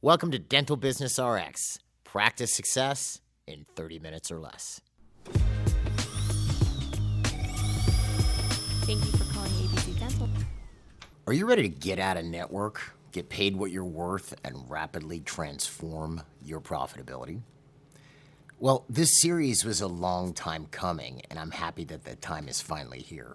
Welcome to Dental Business RX. Practice success in 30 minutes or less. Thank you for calling ABC Dental. Are you ready to get out of network, get paid what you're worth, and rapidly transform your profitability? Well, this series was a long time coming, and I'm happy that the time is finally here.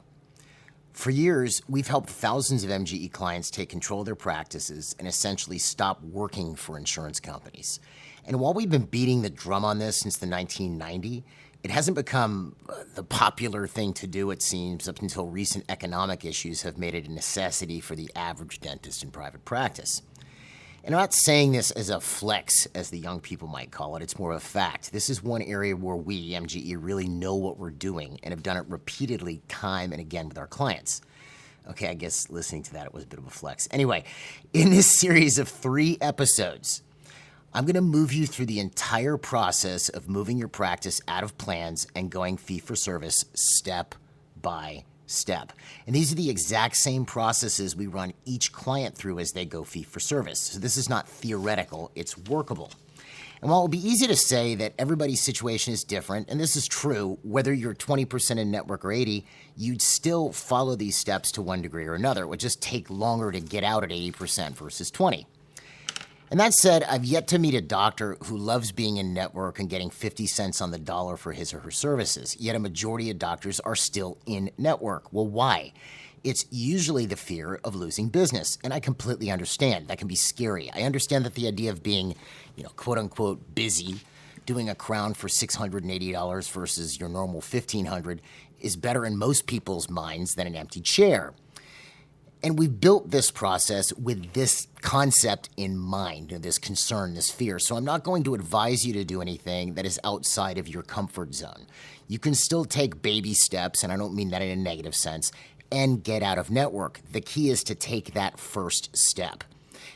For years, we've helped thousands of MGE clients take control of their practices and essentially stop working for insurance companies. And while we've been beating the drum on this since the 1990s, it hasn't become the popular thing to do, it seems, up until recent economic issues have made it a necessity for the average dentist in private practice. And I'm not saying this as a flex, as the young people might call it. It's more of a fact. This is one area where we, MGE, really know what we're doing and have done it repeatedly time and again with our clients. Okay, I guess listening to that, it was a bit of a flex. Anyway, in this series of 3 episodes, I'm going to move you through the entire process of moving your practice out of plans and going fee-for-service step by step. And these are the exact same processes we run each client through as they go fee-for-service. So this is not theoretical, it's workable. And while it would be easy to say that everybody's situation is different, and this is true, whether you're 20% in network or 80%, you'd still follow these steps to one degree or another. It would just take longer to get out at 80% versus 20%. And that said, I've yet to meet a doctor who loves being in network and getting 50 cents on the dollar for his or her services, yet a majority of doctors are still in network. Well, why? It's usually the fear of losing business, and I completely understand. That can be scary. I understand that the idea of being, quote-unquote busy, doing a crown for $680 versus your normal $1,500 is better in most people's minds than an empty chair. And we built this process with this concept in mind, this concern, this fear. So I'm not going to advise you to do anything that is outside of your comfort zone. You can still take baby steps, and I don't mean that in a negative sense, and get out of network. The key is to take that first step.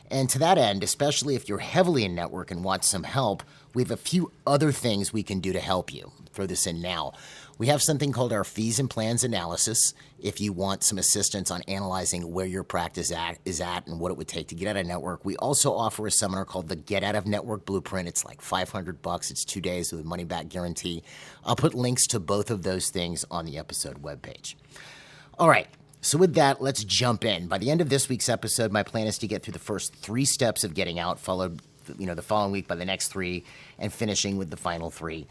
And to that end, especially if you're heavily in network and want some help, we have a few other things we can do to help you. Throw this in now. We have something called our fees and plans analysis if you want some assistance on analyzing where your practice is at and what it would take to get out of network. We also offer a seminar called the Get Out of Network Blueprint. It's like $500. It's 2 days with a money-back guarantee. I'll put links to both of those things on the episode webpage. All right. So with that, let's jump in. By the end of this week's episode, my plan is to get through the first 3 steps of getting out, followed the following week by the next 3, and finishing with the final 3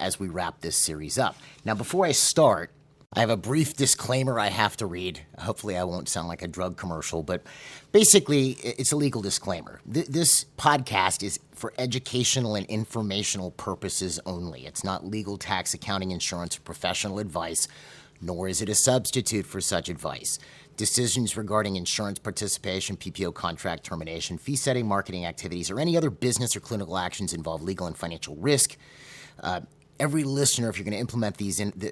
as we wrap this series up. Now, before I start, I have a brief disclaimer I have to read. Hopefully I won't sound like a drug commercial, but basically it's a legal disclaimer. This podcast is for educational and informational purposes only. It's not legal, tax, accounting, insurance, or professional advice, nor is it a substitute for such advice. Decisions regarding insurance participation, PPO contract termination, fee setting, marketing activities, or any other business or clinical actions involve legal and financial risk. Every listener, if you're going to implement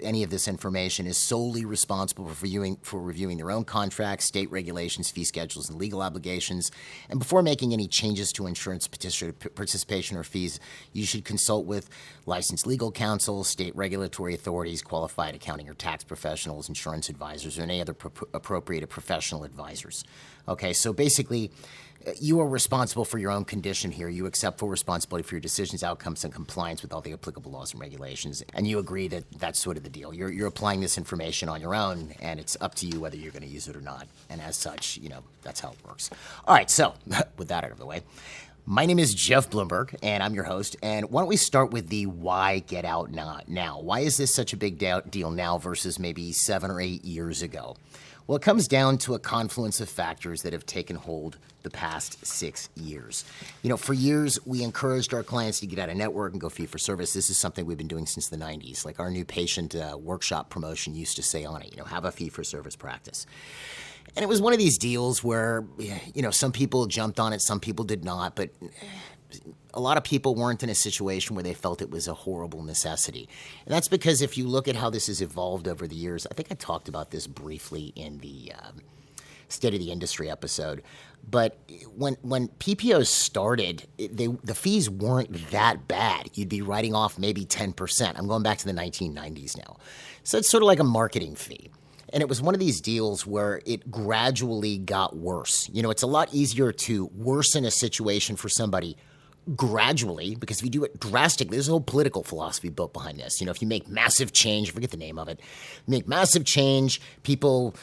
any of this information, is solely responsible for reviewing their own contracts, state regulations, fee schedules, and legal obligations. And before making any changes to insurance participation or fees, you should consult with licensed legal counsel, state regulatory authorities, qualified accounting or tax professionals, insurance advisors, or any other appropriate professional advisors. Okay, so basically, you are responsible for your own condition here. You accept full responsibility for your decisions, outcomes, and compliance with all the applicable laws and regulations. And you agree that that's sort of the deal. You're applying this information on your own, and it's up to you whether you're going to use it or not. And as such, that's how it works. All right, so with that out of the way, my name is Jeff Bloomberg, and I'm your host. And why don't we start with the why get out now? Why is this such a big deal now versus maybe 7 or 8 years ago? Well, it comes down to a confluence of factors that have taken hold the past 6 years. For years, we encouraged our clients to get out of network and go fee-for-service. This is something we've been doing since the 90s. Like our new patient workshop promotion used to say on it, have a fee-for-service practice. And it was one of these deals where, some people jumped on it, some people did not, but a lot of people weren't in a situation where they felt it was a horrible necessity. And that's because if you look at how this has evolved over the years, I think I talked about this briefly in the State of the Industry episode, but when PPOs started, the fees weren't that bad. You'd be writing off maybe 10%. I'm going back to the 1990s now. So it's sort of like a marketing fee. And it was one of these deals where it gradually got worse. It's a lot easier to worsen a situation for somebody gradually, because if you do it drastically, there's a whole political philosophy built behind this. If you make massive change, I forget the name of it, make massive change, people,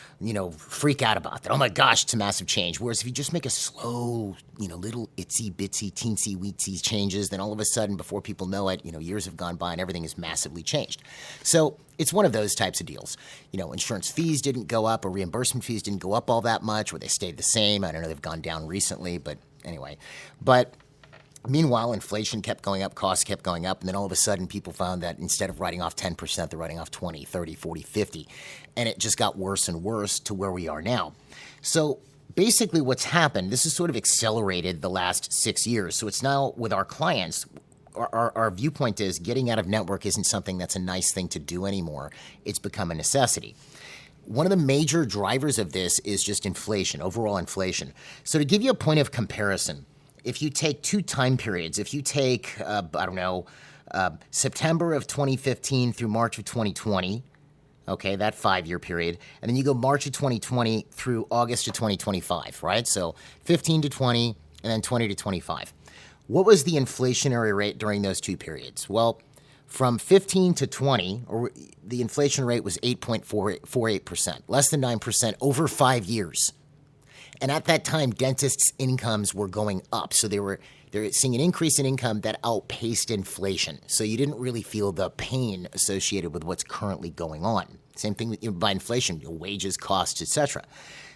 freak out about that. Oh my gosh, it's a massive change. Whereas if you just make a slow, little itsy bitsy teensy weetsy changes, then all of a sudden, before people know it, years have gone by and everything is massively changed. So it's one of those types of deals. Insurance fees didn't go up, or reimbursement fees didn't go up all that much, or they stayed the same. I don't know, they've gone down recently, but anyway. But meanwhile, inflation kept going up, costs kept going up, and then all of a sudden people found that instead of writing off 10%, they're writing off 20, 30, 40, 50. And it just got worse and worse to where we are now. So basically what's happened, this has sort of accelerated the last 6 years. So it's now with our clients, our viewpoint is getting out of network isn't something that's a nice thing to do anymore. It's become a necessity. One of the major drivers of this is just inflation, overall inflation. So to give you a point of comparison, if you take two time periods, if you take, September of 2015 through March of 2020, okay, that 5-year period, and then you go March of 2020 through August of 2025, right? So 15 to 20, and then 20 to 25. What was the inflationary rate during those two periods? Well, from 15 to 20, the inflation rate was 8.48%, less than 9% over 5 years. And at that time, dentists' incomes were going up. So they're seeing an increase in income that outpaced inflation. So you didn't really feel the pain associated with what's currently going on. Same thing with, by inflation, wages, costs, etc.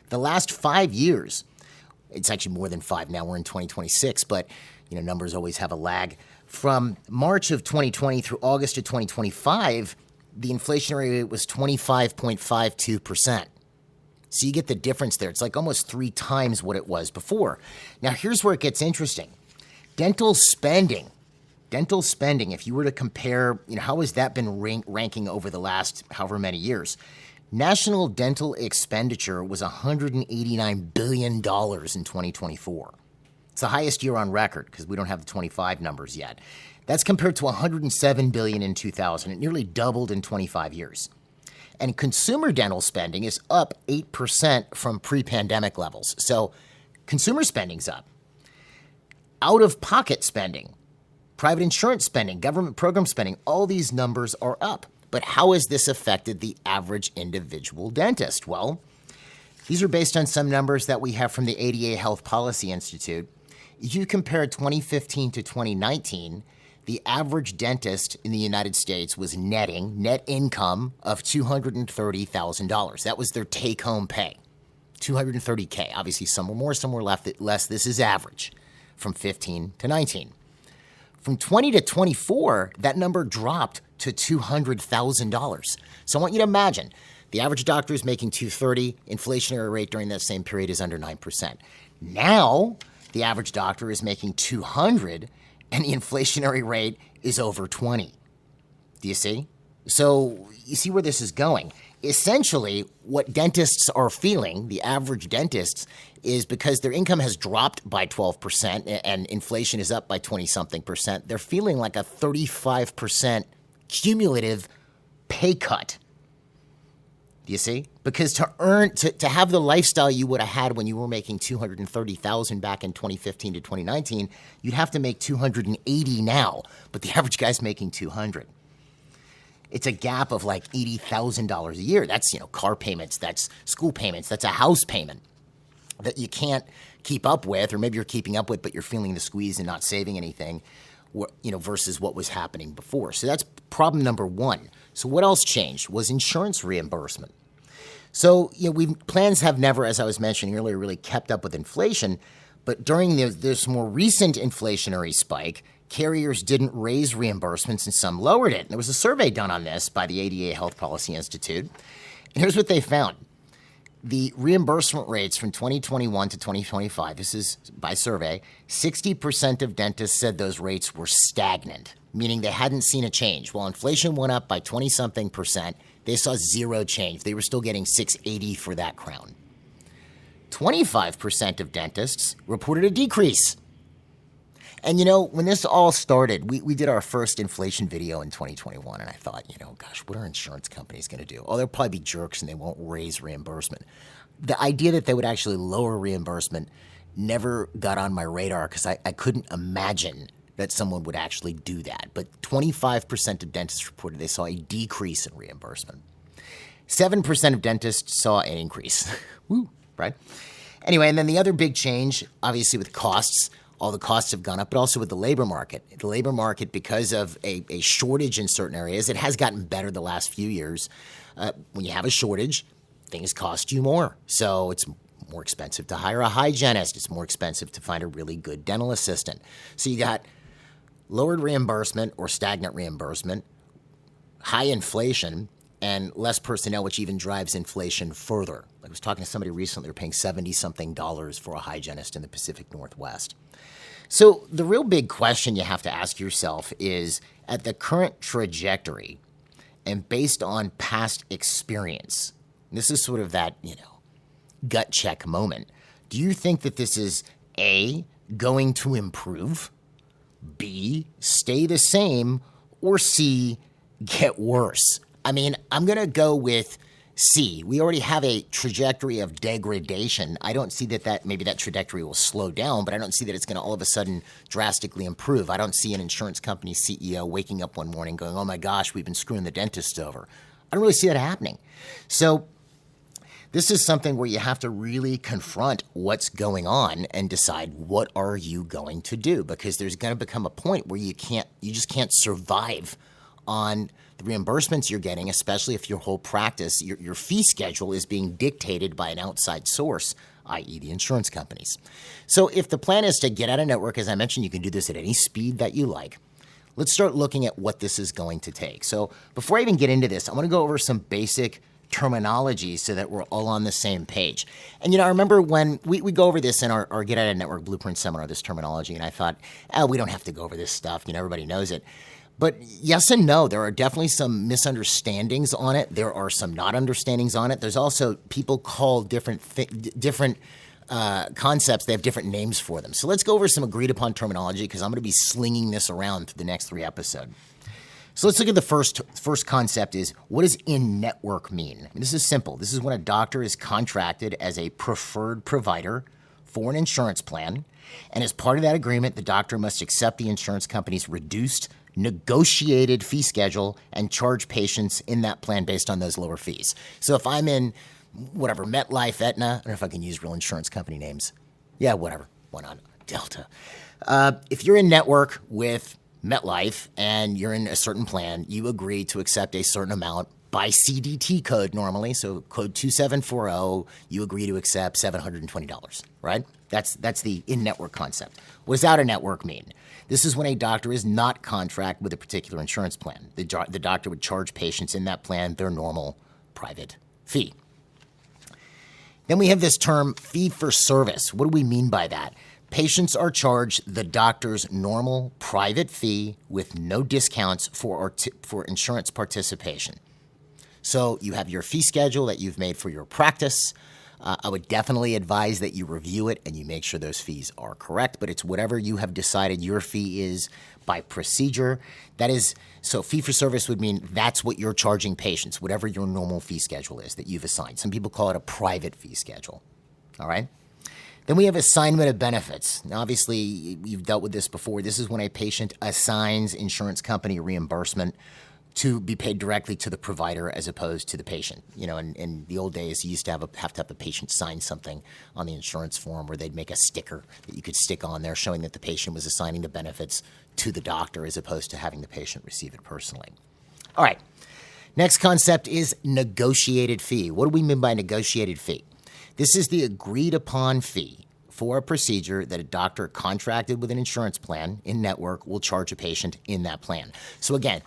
The last 5 years, it's actually more than 5 now. We're in 2026, but numbers always have a lag. From March of 2020 through August of 2025, the inflationary rate was 25.52%. So you get the difference there. It's like almost 3 times what it was before. Now, here's where it gets interesting. Dental spending, if you were to compare, how has that been ranking over the last however many years? National dental expenditure was $189 billion in 2024. It's the highest year on record because we don't have the 25 numbers yet. That's compared to $107 billion in 2000. It nearly doubled in 25 years. And consumer dental spending is up 8% from pre-pandemic levels. So consumer spending's up. Out-of-pocket spending, private insurance spending, government program spending, all these numbers are up. But how has this affected the average individual dentist? Well, these are based on some numbers that we have from the ADA Health Policy Institute. If you compare 2015 to 2019, the average dentist in the United States was netting net income of $230,000. That was their take-home pay, $230K. Obviously, some were more, some were less. This is average from 15 to 19. From 20 to 24, that number dropped to $200,000. So I want you to imagine, the average doctor is making $230. Inflationary rate during that same period is under 9%. Now, the average doctor is making $200, and the inflationary rate is over 20. Do you see? So you see where this is going. Essentially, what dentists are feeling, the average dentists, is because their income has dropped by 12% and inflation is up by 20-something percent, they're feeling like a 35% cumulative pay cut. Do you see? Because to have the lifestyle you would have had when you were making $230,000 back in 2015 to 2019, you'd have to make $280 now, but the average guy's making $200. It's a gap of like $80,000 a year. That's, car payments, that's school payments, that's a house payment that you can't keep up with, or maybe you're keeping up with, but you're feeling the squeeze and not saving anything, versus what was happening before. So that's problem number one. So what else changed was insurance reimbursement. So, plans have never, as I was mentioning earlier, really kept up with inflation, but during this more recent inflationary spike, carriers didn't raise reimbursements and some lowered it. And there was a survey done on this by the ADA Health Policy Institute. And here's what they found. The reimbursement rates from 2021 to 2025, this is by survey, 60% of dentists said those rates were stagnant, meaning they hadn't seen a change. While inflation went up by 20-something percent, they saw zero change. They were still getting $680 for that crown. 25% of dentists reported a decrease. And when this all started, we did our first inflation video in 2021, and I thought, gosh, what are insurance companies going to do? Oh, they'll probably be jerks and they won't raise reimbursement. The idea that they would actually lower reimbursement never got on my radar because I couldn't imagine that someone would actually do that. But 25% of dentists reported they saw a decrease in reimbursement. 7% of dentists saw an increase. Woo, right? Anyway, and then the other big change, obviously with costs, all the costs have gone up, but also with the labor market. The labor market, because of a shortage in certain areas, it has gotten better the last few years. When you have a shortage, things cost you more. So it's more expensive to hire a hygienist. It's more expensive to find a really good dental assistant. So you got lowered reimbursement or stagnant reimbursement, high inflation, and less personnel, which even drives inflation further. I was talking to somebody recently, they're paying $70-something for a hygienist in the Pacific Northwest. So the real big question you have to ask yourself is, at the current trajectory and based on past experience, this is sort of that, gut check moment. Do you think that this is A, going to improve, B, stay the same, or C, get worse? I mean, I'm going to go with C. We already have a trajectory of degradation. I don't see that maybe that trajectory will slow down, but I don't see that it's going to all of a sudden drastically improve. I don't see an insurance company CEO waking up one morning going, oh my gosh, we've been screwing the dentist over. I don't really see that happening. So this is something where you have to really confront what's going on and decide what are you going to do, because there's going to become a point where you just can't survive on the reimbursements you're getting, especially if your whole practice, your fee schedule is being dictated by an outside source, i.e. the insurance companies. So if the plan is to get out of network, as I mentioned, you can do this at any speed that you like. Let's start looking at what this is going to take. So before I even get into this, I want to go over some basic terminology so that we're all on the same page. And, I remember when we go over this in our Get Out of Network Blueprint seminar, this terminology, and I thought, we don't have to go over this stuff. Everybody knows it. But yes and no, there are definitely some misunderstandings on it. There are some not understandings on it. There's also people call different concepts. They have different names for them. So let's go over some agreed upon terminology because I'm going to be slinging this around through the next 3 episodes. So let's look at the first concept is, what does in-network mean? And this is simple. This is when a doctor is contracted as a preferred provider for an insurance plan. And as part of that agreement, the doctor must accept the insurance company's reduced negotiated fee schedule and charge patients in that plan based on those lower fees. So if I'm in MetLife, Aetna, I don't know if I can use real insurance company names. Yeah, whatever. Why not? Delta. If you're in network with MetLife and you're in a certain plan, you agree to accept a certain amount by CDT code normally. So code 2740, you agree to accept $720, right? That's the in-network concept. What does out-of-network mean? This is when a doctor is not contracted with a particular insurance plan. The doctor would charge patients in that plan their normal private fee. Then we have this term fee for service. What do we mean by that? Patients are charged the doctor's normal private fee with no discounts for insurance participation. So you have your fee schedule that you've made for your practice. I would definitely advise that you review it and you make sure those fees are correct, but it's whatever you have decided your fee is by procedure. That is, so fee for service would mean that's what you're charging patients, whatever your normal fee schedule is that you've assigned. Some people call it a private fee schedule, all right? Then we have assignment of benefits. Now, obviously, you've dealt with this before. This is when a patient assigns insurance company reimbursement to be paid directly to the provider as opposed to the patient. In the old days, you used to have to have the patient sign something on the insurance form where they'd make a sticker that you could stick on there showing that the patient was assigning the benefits to the doctor as opposed to having the patient receive it personally. All right. Next concept is negotiated fee. What do we mean by negotiated fee? This is the agreed upon fee for a procedure that a doctor contracted with an insurance plan in network will charge a patient in that plan. So again,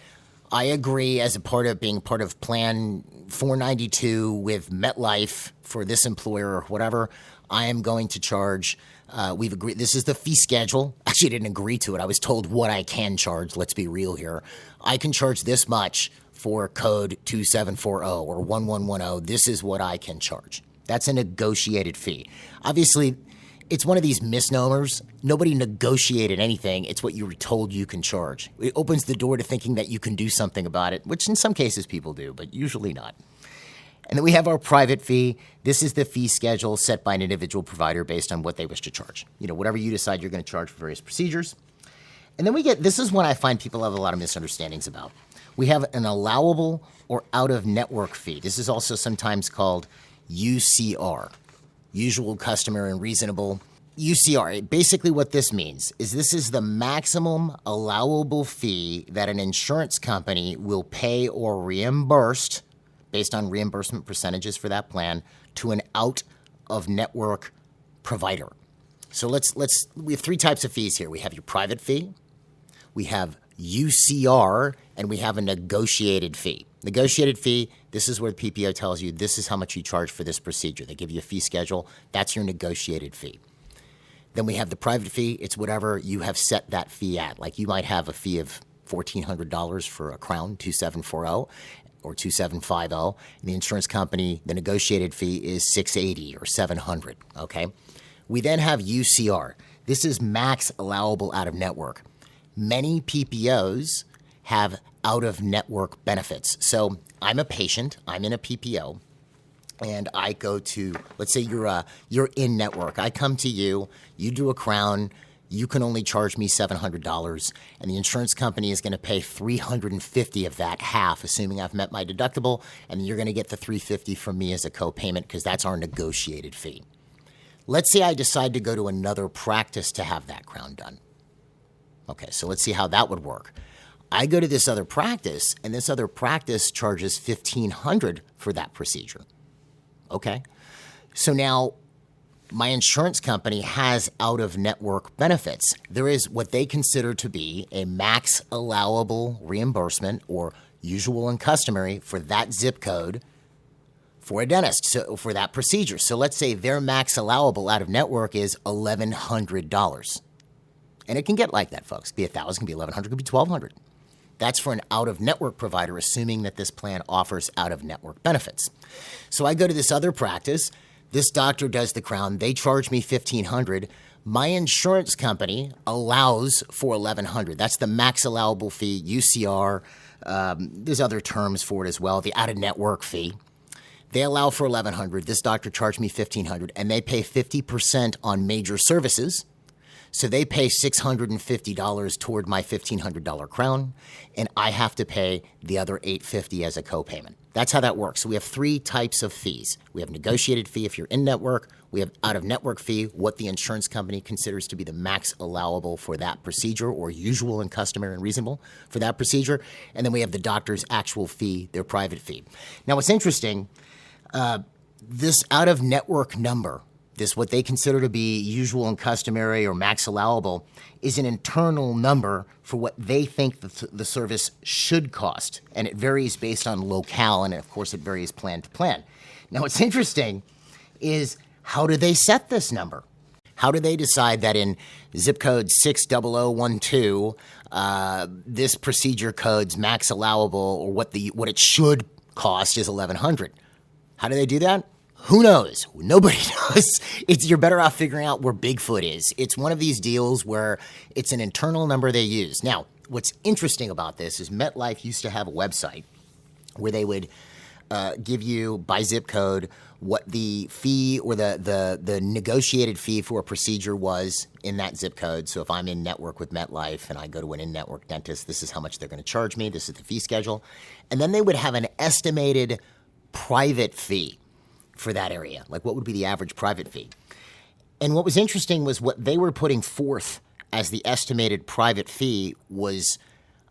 I agree as a part of being part of Plan 492 with MetLife for this employer or whatever, I am going to charge, we've agreed, this is the fee schedule. Actually, I didn't agree to it. I was told what I can charge. Let's be real here. I can charge this much for code 2740 or 1110. This is what I can charge. That's a negotiated fee. Obviously, It's one of these misnomers. Nobody negotiated anything. It's what you were told you can charge. It opens the door to thinking that you can do something about it, which in some cases people do, but usually not. And then we have our private fee. This is the fee schedule set by an individual provider based on what they wish to charge. Whatever you decide you're going to charge for various procedures. And then this is one I find people have a lot of misunderstandings about. We have an allowable or out-of-network fee. This is also sometimes called UCR, usual, customary, and reasonable. UCR, basically what this means is this is the maximum allowable fee that an insurance company will pay or reimburse based on reimbursement percentages for that plan to an out-of-network provider. So we have three types of fees here. We have your private fee, we have UCR, and we have a negotiated fee. Negotiated fee, this is where the PPO tells you this is how much you charge for this procedure. They give you a fee schedule. That's your negotiated fee. Then we have the private fee. It's whatever you have set that fee at. Like you might have a fee of $1,400 for a Crown 2740 or 2750. And the insurance company, the negotiated fee is $680 or $700, okay? We then have UCR. This is max allowable out of network. Many PPOs have out-of-network benefits. So I'm a patient, I'm in a PPO, and I go to, let's say you're in network. I come to you, you do a Crown, you can only charge me $700, and the insurance company is going to pay $350 of that, half, assuming I've met my deductible, and you're going to get the $350 from me as a co-payment because that's our negotiated fee. Let's say I decide to go to another practice to have that Crown done. Okay, so let's see how that would work. I go to this other practice, and this other practice charges $1,500 for that procedure. Okay, so now my insurance company has out-of-network benefits. There is what they consider to be a max allowable reimbursement or usual and customary for that zip code for a dentist, so for that procedure. So let's say their max allowable out-of-network is $1,100. And it can get like that, folks. It can be $1,000, it can be $1,100, it can be $1,200. That's for an out-of-network provider, assuming that this plan offers out-of-network benefits. So I go to this other practice. This doctor does the Crown. They charge me $1,500. My insurance company allows for $1,100. That's the max allowable fee, UCR. There's other terms for it as well, the out-of-network fee. They allow for $1,100. This doctor charged me $1,500, and they pay 50% on major services. So they pay $650 toward my $1,500 Crown, and I have to pay the other $850 as a co-payment. That's how that works. So we have three types of fees. We have negotiated fee if you're in network. We have out-of-network fee, what the insurance company considers to be the max allowable for that procedure or usual and customary and reasonable for that procedure. And then we have the doctor's actual fee, their private fee. Now, what's interesting, this out-of-network number, this what they consider to be usual and customary or max allowable, is an internal number for what they think the service should cost. And it varies based on locale, and of course it varies plan to plan. Now what's interesting is, how do they set this number? How do they decide that in zip code 60012, this procedure code's max allowable, or what it should cost is $1,100? How do they do that? Who knows? Nobody knows. You're better off figuring out where Bigfoot is. It's one of these deals where it's an internal number they use. Now, what's interesting about this is MetLife used to have a website where they would give you by zip code what the fee or the negotiated fee for a procedure was in that zip code. So if I'm in network with MetLife and I go to an in-network dentist, this is how much they're going to charge me. This is the fee schedule. And then they would have an estimated private fee for that area. Like, what would be the average private fee? And what was interesting was what they were putting forth as the estimated private fee was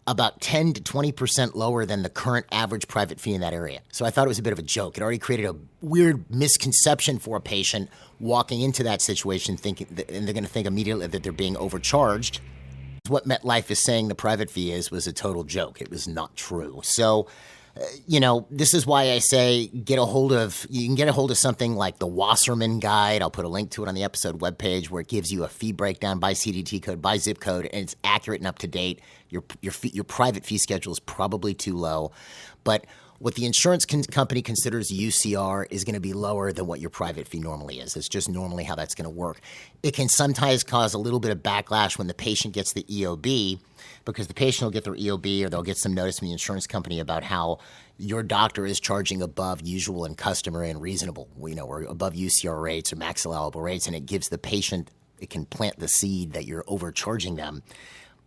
about 10 to 20% lower than the current average private fee in that area. So I thought it was a bit of a joke. It already created a weird misconception for a patient walking into that situation, thinking that, and they're going to think immediately that they're being overcharged. What MetLife is saying the private fee was a total joke. It was not true. So this is why I say you can get a hold of something like the Wasserman Guide. I'll put a link to it on the episode webpage where it gives you a fee breakdown by CDT code, by zip code, and it's accurate and up to date. Your private fee schedule is probably too low. But what the insurance company considers UCR is going to be lower than what your private fee normally is. It's just normally how that's going to work. It can sometimes cause a little bit of backlash when the patient gets the EOB, because the patient will get their EOB or they'll get some notice from the insurance company about how your doctor is charging above usual and customary and reasonable, or above UCR rates or max allowable rates, and it gives the patient, it can plant the seed that you're overcharging them.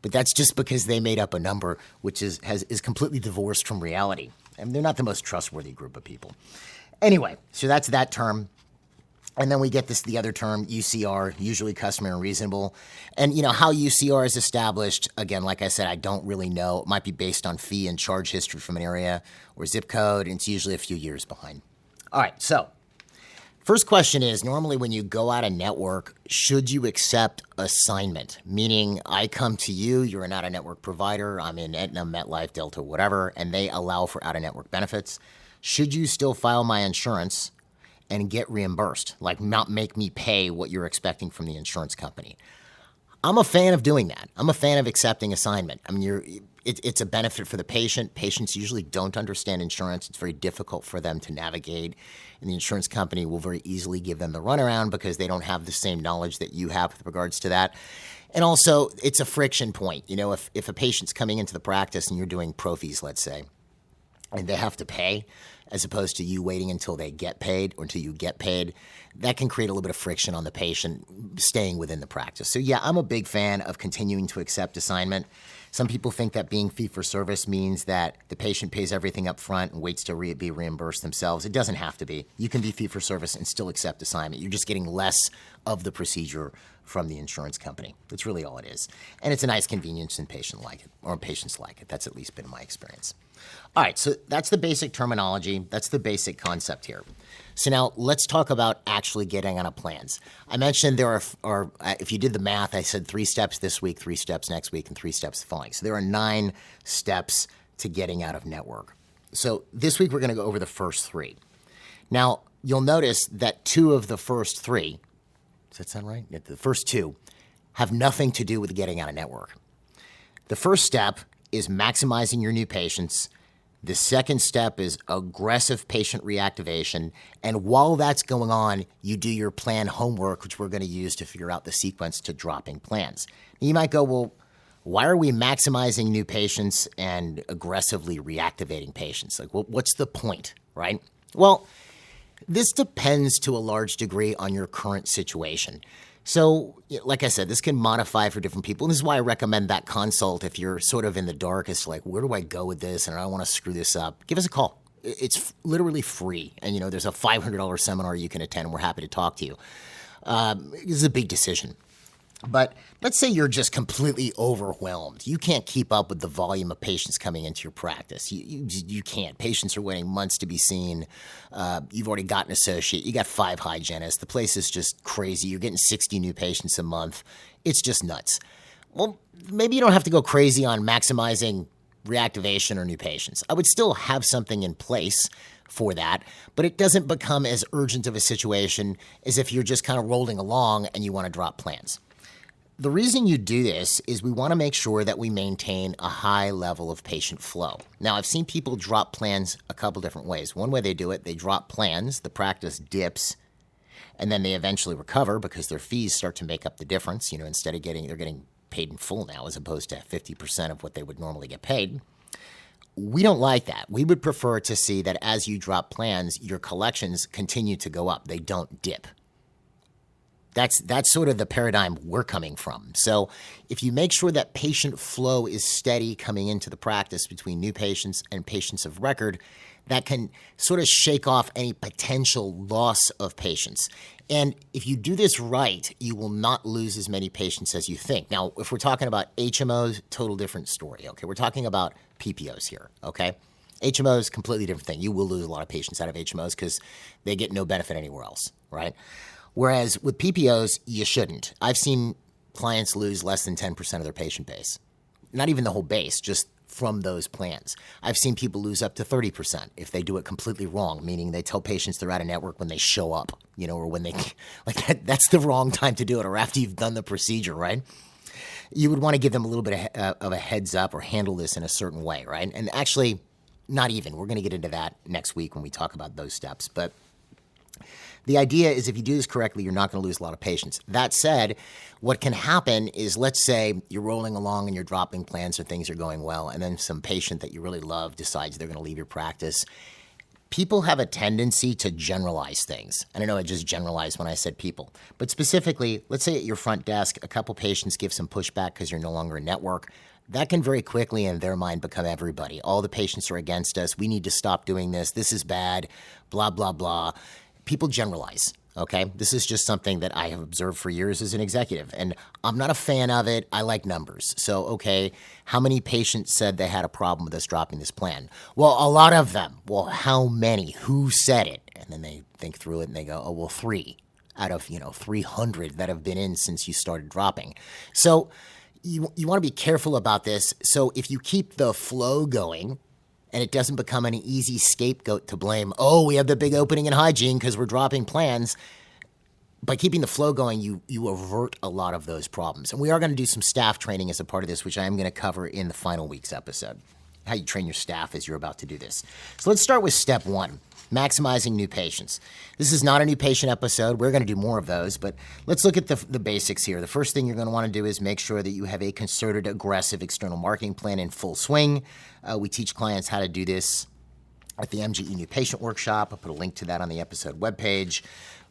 But that's just because they made up a number which is completely divorced from reality. And they're not the most trustworthy group of people. Anyway, so that's that term. And then we get the other term, UCR, usually customary and reasonable. And, how UCR is established, again, like I said, I don't really know. It might be based on fee and charge history from an area or zip code, and it's usually a few years behind. All right, so first question is, normally when you go out of network, should you accept assignment? Meaning I come to you, you're an out-of-network provider, I'm in Aetna, MetLife, Delta, whatever, and they allow for out-of-network benefits. Should you still file my insurance and get reimbursed, like not make me pay what you're expecting from the insurance company? I'm a fan of doing that. I'm a fan of accepting assignment. I mean, it's a benefit for the patient. Patients usually don't understand insurance. It's very difficult for them to navigate, and the insurance company will very easily give them the runaround because they don't have the same knowledge that you have with regards to that. And also, it's a friction point. If a patient's coming into the practice and you're doing pro fees, let's say, and they have to pay, as opposed to you waiting until they get paid or until you get paid, that can create a little bit of friction on the patient staying within the practice. So yeah, I'm a big fan of continuing to accept assignment. Some people think that being fee-for-service means that the patient pays everything up front and waits to be reimbursed themselves. It doesn't have to be. You can be fee-for-service and still accept assignment. You're just getting less of the procedure from the insurance company. That's really all it is. And it's a nice convenience and patients like it. That's at least been my experience. All right, so that's the basic terminology. That's the basic concept here. So now let's talk about actually getting on a plans. I mentioned there are, if you did the math, I said 3 steps this week, 3 steps next week, and 3 steps the following. So there are 9 steps to getting out of network. So this week we're going to go over the first 3. Now, you'll notice that 2 of the first 3, does that sound right? The first 2 have nothing to do with getting out of network. The first step is maximizing your new patients. The second step is aggressive patient reactivation. And while that's going on, you do your plan homework, which we're going to use to figure out the sequence to dropping plans. You might go, well, why are we maximizing new patients and aggressively reactivating patients? Like, what's the point, right? Well, this depends to a large degree on your current situation. So, like I said, this can modify for different people. And this is why I recommend that consult if you're sort of in the dark as to like, where do I go with this? And I don't want to screw this up. Give us a call. It's literally free. And, there's a $500 seminar you can attend, and we're happy to talk to you. This is a big decision. But let's say you're just completely overwhelmed. You can't keep up with the volume of patients coming into your practice. You can't. Patients are waiting months to be seen. You've already got an associate. You got 5 hygienists. The place is just crazy. You're getting 60 new patients a month. It's just nuts. Well, maybe you don't have to go crazy on maximizing reactivation or new patients. I would still have something in place for that, but it doesn't become as urgent of a situation as if you're just kind of rolling along and you want to drop plans. The reason you do this is we want to make sure that we maintain a high level of patient flow. Now, I've seen people drop plans a couple different ways. One way they do it, they drop plans, the practice dips, and then they eventually recover because their fees start to make up the difference. Instead of they're getting paid in full now as opposed to 50% of what they would normally get paid. We don't like that. We would prefer to see that as you drop plans, your collections continue to go up. They don't dip. That's sort of the paradigm we're coming from. So if you make sure that patient flow is steady coming into the practice between new patients and patients of record, that can sort of shake off any potential loss of patients. And if you do this right, you will not lose as many patients as you think. Now, if we're talking about HMOs, total different story, okay? We're talking about PPOs here, okay? HMOs, completely different thing. You will lose a lot of patients out of HMOs because they get no benefit anywhere else, right? Whereas with PPOs, you shouldn't. I've seen clients lose less than 10% of their patient base. Not even the whole base, just from those plans. I've seen people lose up to 30% if they do it completely wrong, meaning they tell patients they're out of network when they show up, or when they, that's the wrong time to do it, or after you've done the procedure, right? You would want to give them a little bit of a heads up or handle this in a certain way, right? And actually, not even. We're going to get into that next week when we talk about those steps. But the idea is if you do this correctly, you're not going to lose a lot of patients. That said, what can happen is, let's say you're rolling along and you're dropping plans or things are going well, and then some patient that you really love decides they're going to leave your practice. People have a tendency to generalize things. And I know I just generalized when I said people. But specifically, let's say at your front desk, a couple patients give some pushback because you're no longer a network. That can very quickly, in their mind, become everybody. All the patients are against us. We need to stop doing this. This is bad, blah, blah, blah. People generalize, okay? This is just something that I have observed for years as an executive, and I'm not a fan of it. I like numbers. So, okay, how many patients said they had a problem with us dropping this plan? Well, a lot of them. Well, how many? Who said it? And then they think through it and they go, oh, well, 3 out of, 300 that have been in since you started dropping. So you want to be careful about this. So if you keep the flow going, and it doesn't become an easy scapegoat to blame, oh, we have the big opening in hygiene because we're dropping plans. By keeping the flow going, you avert a lot of those problems. And we are going to do some staff training as a part of this, which I am going to cover in the final week's episode, how you train your staff as you're about to do this. So let's start with step 1, maximizing new patients. This is not a new patient episode. We're going to do more of those, but let's look at the basics here. The first thing you're going to want to do is make sure that you have a concerted, aggressive external marketing plan in full swing. We teach clients how to do this at the MGE New Patient Workshop. I'll put a link to that on the episode webpage,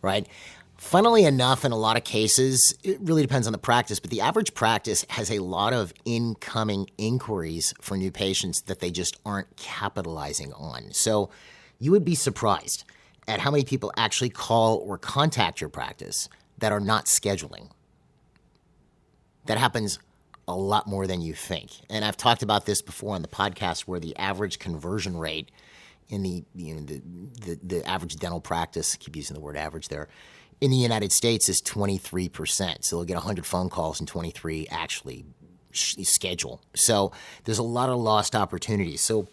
right? Funnily enough, in a lot of cases, it really depends on the practice, but the average practice has a lot of incoming inquiries for new patients that they just aren't capitalizing on. So you would be surprised at how many people actually call or contact your practice that are not scheduling. That happens a lot more than you think. And I've talked about this before on the podcast, where the average conversion rate in the average dental practice, I keep using the word average there, in the United States is 23%. So they'll get 100 phone calls and 23 actually schedule. So there's a lot of lost opportunities. So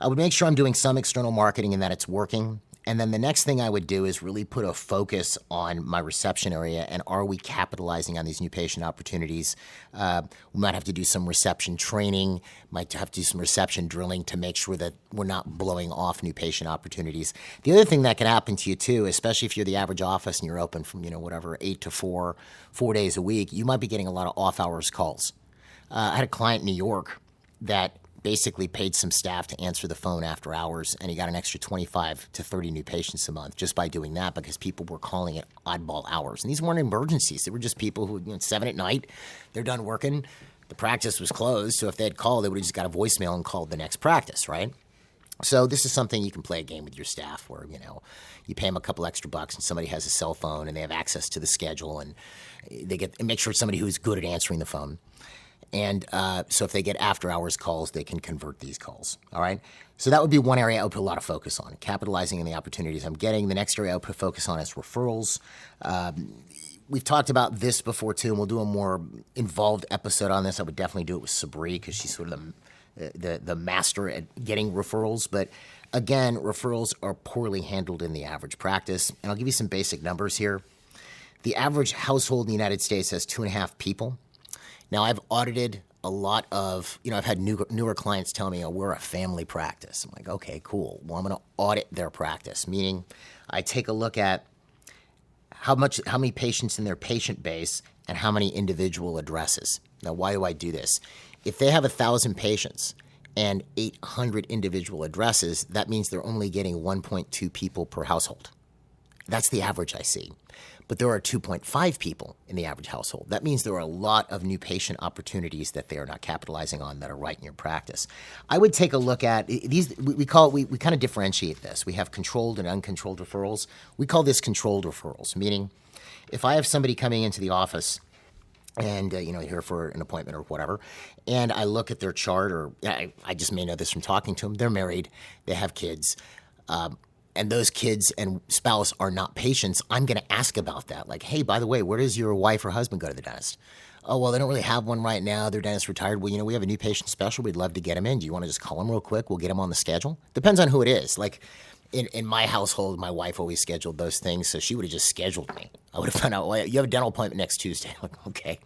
I would make sure I'm doing some external marketing and that it's working. And then the next thing I would do is really put a focus on my reception area, and are we capitalizing on these new patient opportunities? We might have to do some reception training, might have to do some reception drilling to make sure that we're not blowing off new patient opportunities. The other thing that can happen to you too, especially if you're the average office and you're open from, 8 to 4 days a week, you might be getting a lot of off-hours calls. I had a client in New York that basically paid some staff to answer the phone after hours, and he got an extra 25 to 30 new patients a month just by doing that, because people were calling at oddball hours. And these weren't emergencies. They were just people who, 7 at night, they're done working, the practice was closed, so if they had called, they would have just got a voicemail and called the next practice, right? So this is something you can play a game with your staff where, you pay them a couple extra bucks and somebody has a cell phone and they have access to the schedule, and make sure it's somebody who's good at answering the phone. And so if they get after-hours calls, they can convert these calls, all right? So that would be one area I would put a lot of focus on, capitalizing on the opportunities I'm getting. The next area I would put focus on is referrals. We've talked about this before, too, and we'll do a more involved episode on this. I would definitely do it with Sabri, because she's sort of the master at getting referrals. But, again, referrals are poorly handled in the average practice. And I'll give you some basic numbers here. The average household in the United States has 2.5 people. Now, I've audited a lot of, I've had newer clients tell me, we're a family practice. I'm like, okay, cool. Well, I'm going to audit their practice, meaning I take a look at how many patients in their patient base and how many individual addresses. Now, why do I do this? If they have 1,000 patients and 800 individual addresses, that means they're only getting 1.2 people per household. That's the average I see. But there are 2.5 people in the average household. That means there are a lot of new patient opportunities that they are not capitalizing on that are right in your practice. I would take a look at these. We kind of differentiate this. We have controlled and uncontrolled referrals. We call this controlled referrals, meaning if I have somebody coming into the office and, here for an appointment or whatever, and I look at their chart, or I just may know this from talking to them, they're married, they have kids, and those kids and spouse are not patients, I'm going to ask about that. Like, hey, by the way, where does your wife or husband go to the dentist? Oh, well, they don't really have one right now. Their dentist retired. Well, we have a new patient special. We'd love to get him in. Do you want to just call him real quick? We'll get him on the schedule. Depends on who it is. Like, in my household, my wife always scheduled those things, so she would have just scheduled me. I would have found out, well, you have a dental appointment next Tuesday. I'm like, okay,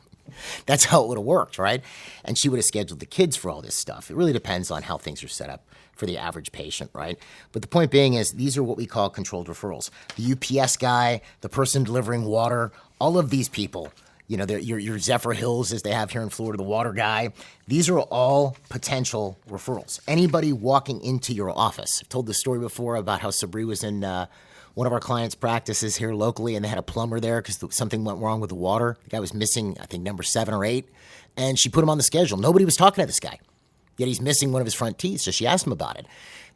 That's how it would have worked, right? And she would have scheduled the kids for all this stuff. It really depends on how things are set up for the average patient, right? But the point being is these are what we call controlled referrals. The UPS guy, the person delivering water, all of these people, you know, your Zephyr Hills, as they have here in Florida, the water guy, these are all potential referrals. Anybody walking into your office. I've told the story before about how Sabri was in one of our clients' practices here locally, and they had a plumber there because something went wrong with the water. The guy was missing, I think, number 7 or 8, and she put him on the schedule. Nobody was talking to this guy, yet he's missing one of his front teeth, so she asked him about it.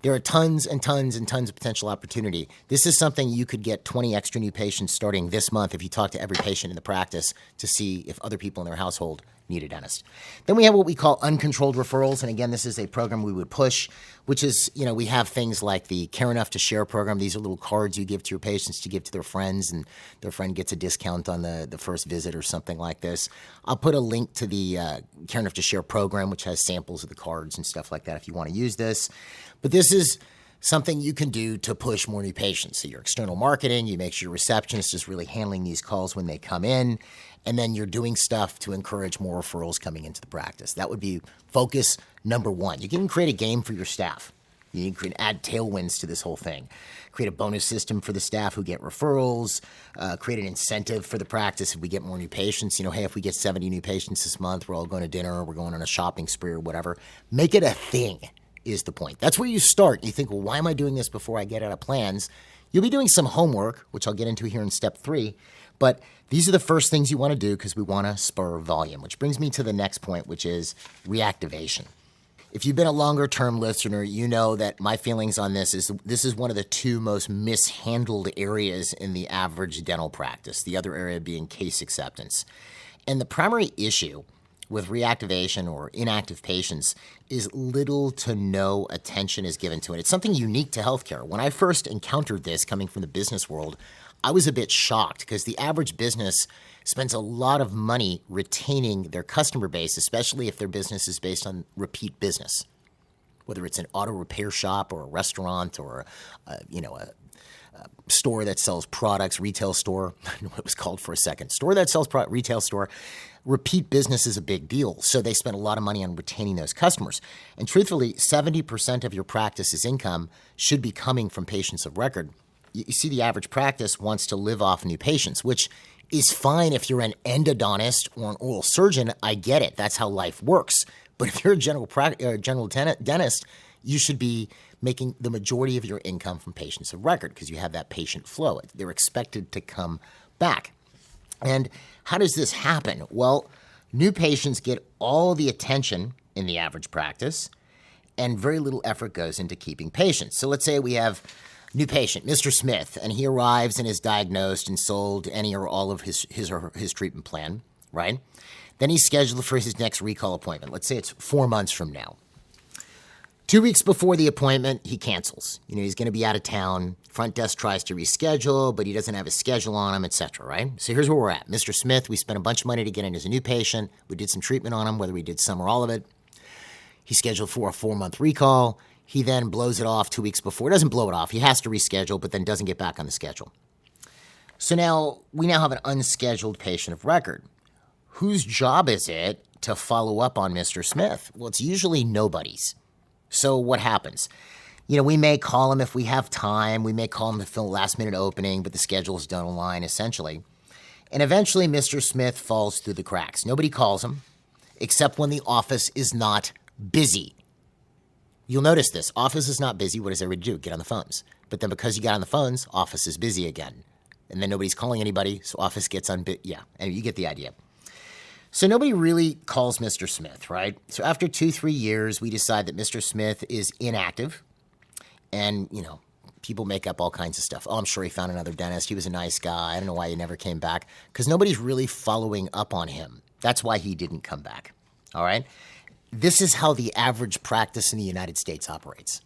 There are tons and tons and tons of potential opportunity. This is something you could get 20 extra new patients starting this month if you talk to every patient in the practice to see if other people in their household need a dentist. Then we have what we call uncontrolled referrals. And again, this is a program we would push, which is, you know, we have things like the Care Enough to Share program. These are little cards you give to your patients to give to their friends, and their friend gets a discount on the first visit or something like this. I'll put a link to the Care Enough to Share program, which has samples of the cards and stuff like that if you want to use this. But this is something you can do to push more new patients. So your external marketing, you make sure your receptionist is really handling these calls when they come in, and then you're doing stuff to encourage more referrals coming into the practice. That would be focus number 1. You can create a game for your staff. You can add tailwinds to this whole thing. Create a bonus system for the staff who get referrals. Create an incentive for the practice if we get more new patients. You know, hey, if we get 70 new patients this month, we're all going to dinner, we're going on a shopping spree or whatever. Make it a thing is the point. That's where you start. You think, well, why am I doing this before I get out of plans? You'll be doing some homework, which I'll get into here in step 3. But these are the first things you want to do because we want to spur volume, which brings me to the next point, which is reactivation. If you've been a longer-term listener, you know that my feelings on this is one of the 2 most mishandled areas in the average dental practice, the other area being case acceptance. And the primary issue with reactivation or inactive patients is little to no attention is given to it. It's something unique to healthcare. When I first encountered this coming from the business world, I was a bit shocked because the average business spends a lot of money retaining their customer base, especially if their business is based on repeat business, whether it's an auto repair shop or a restaurant or a store that sells products, retail store. I know what it was called for a second. Store that sells retail store. Repeat business is a big deal, so they spend a lot of money on retaining those customers. And truthfully, 70% of your practice's income should be coming from patients of record. You see, the average practice wants to live off new patients, which is fine if you're an endodontist or an oral surgeon. I get it. That's how life works. But if you're a general dentist, you should be making the majority of your income from patients of record because you have that patient flow. They're expected to come back. And how does this happen? Well, new patients get all the attention in the average practice, and very little effort goes into keeping patients. So let's say we have new patient, Mr. Smith, and he arrives and is diagnosed and sold any or all of his treatment plan, right? Then he's scheduled for his next recall appointment. Let's say it's 4 months from now. 2 weeks before the appointment, he cancels. You know, he's going to be out of town. Front desk tries to reschedule, but he doesn't have his schedule on him, etc., right? So here's where we're at. Mr. Smith, we spent a bunch of money to get in as a new patient. We did some treatment on him, whether we did some or all of it. He's scheduled for a 4-month recall. He then blows it off 2 weeks before. Doesn't blow it off. He has to reschedule, but then doesn't get back on the schedule. So now we have an unscheduled patient of record. Whose job is it to follow up on Mr. Smith? Well, it's usually nobody's. So what happens? You know, we may call him if we have time. We may call him to fill a last-minute opening, but the schedule is done online, essentially. And eventually, Mr. Smith falls through the cracks. Nobody calls him, except when the office is not busy. You'll notice this. Office is not busy. What does everybody do? Get on the phones. But then because you got on the phones, office is busy again. And then nobody's calling anybody, so office gets unbusy. Yeah, and you get the idea. So nobody really calls Mr. Smith, right? So after 2-3 years, we decide that Mr. Smith is inactive. And, you know, people make up all kinds of stuff. Oh, I'm sure he found another dentist. He was a nice guy. I don't know why he never came back. Because nobody's really following up on him. That's why he didn't come back. All right? This is how the average practice in the United States operates.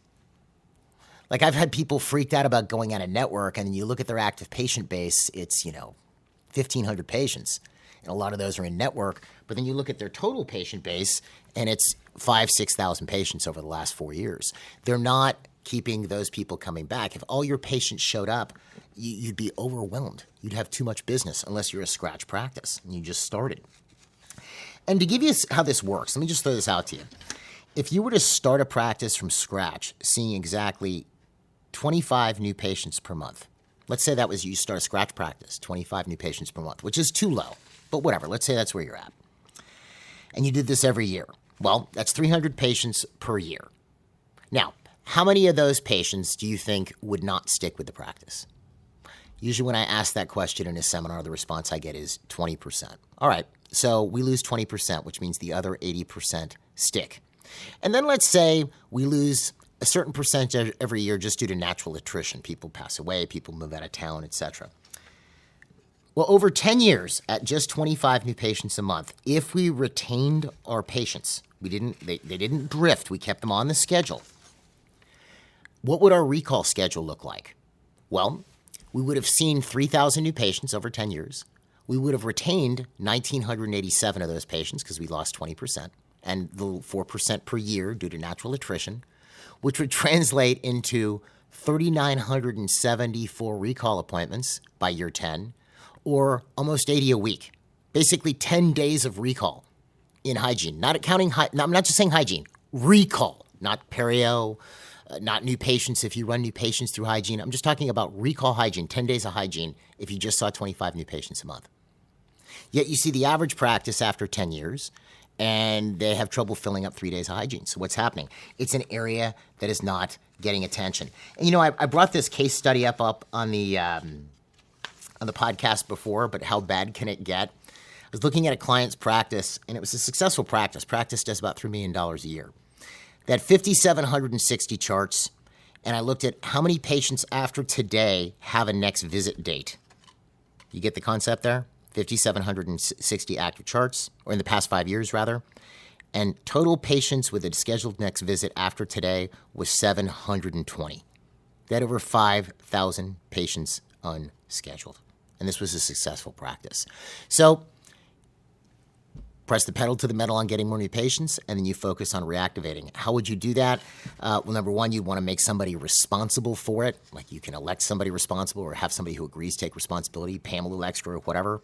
Like, I've had people freaked out about going on a network, and you look at their active patient base, it's, 1,500 patients. And a lot of those are in network. But then you look at their total patient base, and it's 5,000-6,000 patients over the last 4 years. They're not keeping those people coming back. If all your patients showed up, you'd be overwhelmed. You'd have too much business unless you're a scratch practice and you just started. And to give you how this works, let me just throw this out to you. If you were to start a practice from scratch, seeing exactly 25 new patients per month, let's say that was you start a scratch practice, 25 new patients per month, which is too low, but whatever. Let's say that's where you're at. And you did this every year. Well, that's 300 patients per year. Now, how many of those patients do you think would not stick with the practice? Usually when I ask that question in a seminar, the response I get is 20%. All right, so we lose 20%, which means the other 80% stick. And then let's say we lose a certain percentage every year just due to natural attrition. People pass away, people move out of town, etc. Well, over 10 years at just 25 new patients a month, if we retained our patients, they didn't drift, we kept them on the schedule, what would our recall schedule look like? Well, we would have seen 3,000 new patients over 10 years. We would have retained 1,987 of those patients because we lost 20%, and the 4% per year due to natural attrition, which would translate into 3,974 recall appointments by year 10, or almost 80 a week. Basically 10 days of recall in hygiene. Not counting, I'm not just saying hygiene, recall, not perio, not new patients if you run new patients through hygiene. I'm just talking about recall hygiene, 10 days of hygiene if you just saw 25 new patients a month. Yet you see the average practice after 10 years, and they have trouble filling up 3 days of hygiene. So what's happening? It's an area that is not getting attention. And you know, I brought this case study up on the podcast before, but how bad can it get? I was looking at a client's practice, and it was a successful practice. Practice does about $3 million a year. They had 5,760 charts, and I looked at how many patients after today have a next visit date. You get the concept there? 5,760 active charts, or in the past 5 years, rather. And total patients with a scheduled next visit after today was 720. They had over 5,000 patients unscheduled. And this was a successful practice. So press the pedal to the metal on getting more new patients, and then you focus on reactivating. How would you do that? Well, number one, you'd want to make somebody responsible for it. Like you can elect somebody responsible or have somebody who agrees to take responsibility, pay them a little extra or whatever.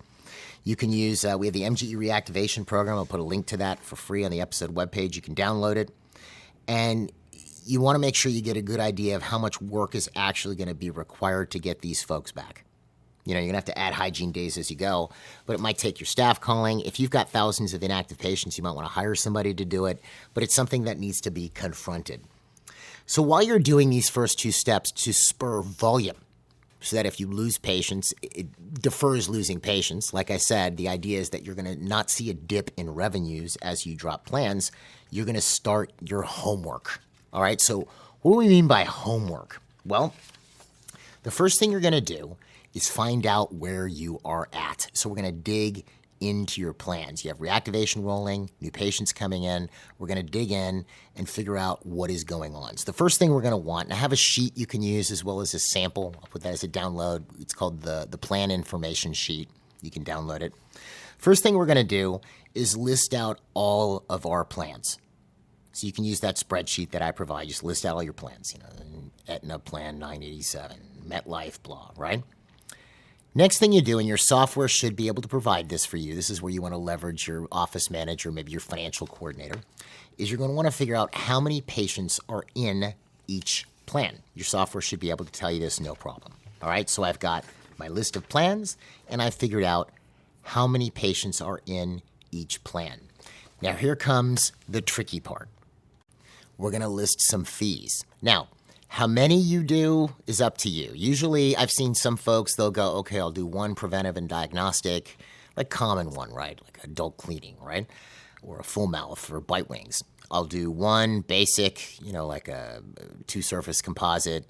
You can use, we have the MGE reactivation program. I'll put a link to that for free on the episode webpage. You can download it. And you want to make sure you get a good idea of how much work is actually going to be required to get these folks back. You know, you're going to have to add hygiene days as you go, but it might take your staff calling. If you've got thousands of inactive patients, you might want to hire somebody to do it, but it's something that needs to be confronted. So while you're doing these first two steps to spur volume, so that if you lose patients, it defers losing patients. Like I said, the idea is that you're going to not see a dip in revenues as you drop plans. You're going to start your homework. All right, so what do we mean by homework? Well, the first thing you're going to do is find out where you are at. So we're going to dig into your plans. You have reactivation rolling, new patients coming in. We're going to dig in and figure out what is going on. So the first thing we're going to want, and I have a sheet you can use as well as a sample. I'll put that as a download. It's called the plan information sheet. You can download it. First thing we're going to do is list out all of our plans. So you can use that spreadsheet that I provide. Just list out all your plans. You know, Aetna Plan 987, MetLife, blah, right? Next thing you do, and your software should be able to provide this for you, this is where you want to leverage your office manager, maybe your financial coordinator, is you're going to want to figure out how many patients are in each plan. Your software should be able to tell you this no problem. All right, so I've got my list of plans, and I've figured out how many patients are in each plan. Now here comes the tricky part. We're going to list some fees. Now, how many you do is up to you. Usually I've seen some folks, they'll go, okay, I'll do one preventive and diagnostic, like common one, right? Like adult cleaning, right? Or a full mouth or bite wings. I'll do one basic, you know, like a two-surface composite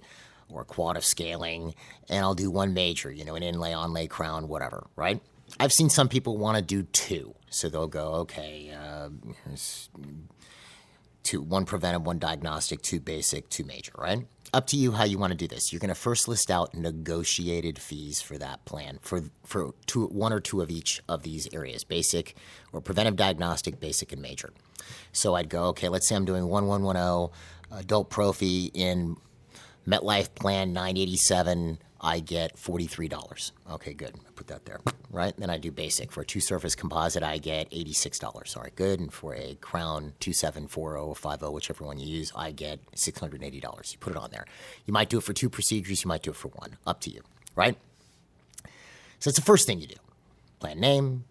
or a quad of scaling, and I'll do one major, you know, an inlay, onlay, crown, whatever, right? I've seen some people want to do two. So they'll go, okay, here's two, one preventive, one diagnostic, two basic, two major, right? Up to you how you want to do this. You're going to first list out negotiated fees for that plan for one or two of each of these areas, basic or preventive, diagnostic, basic, and major. So I'd go, okay, let's say I'm doing 1110 adult prophy in MetLife Plan 987. I get $43. Okay, good. I put that there, right? Then I do basic. For a two-surface composite, I get $86. All right, good. And for a Crown 274050, whichever one you use, I get $680. You put it on there. You might do it for two procedures. You might do it for one. Up to you, right? So that's the first thing you do. Plan name,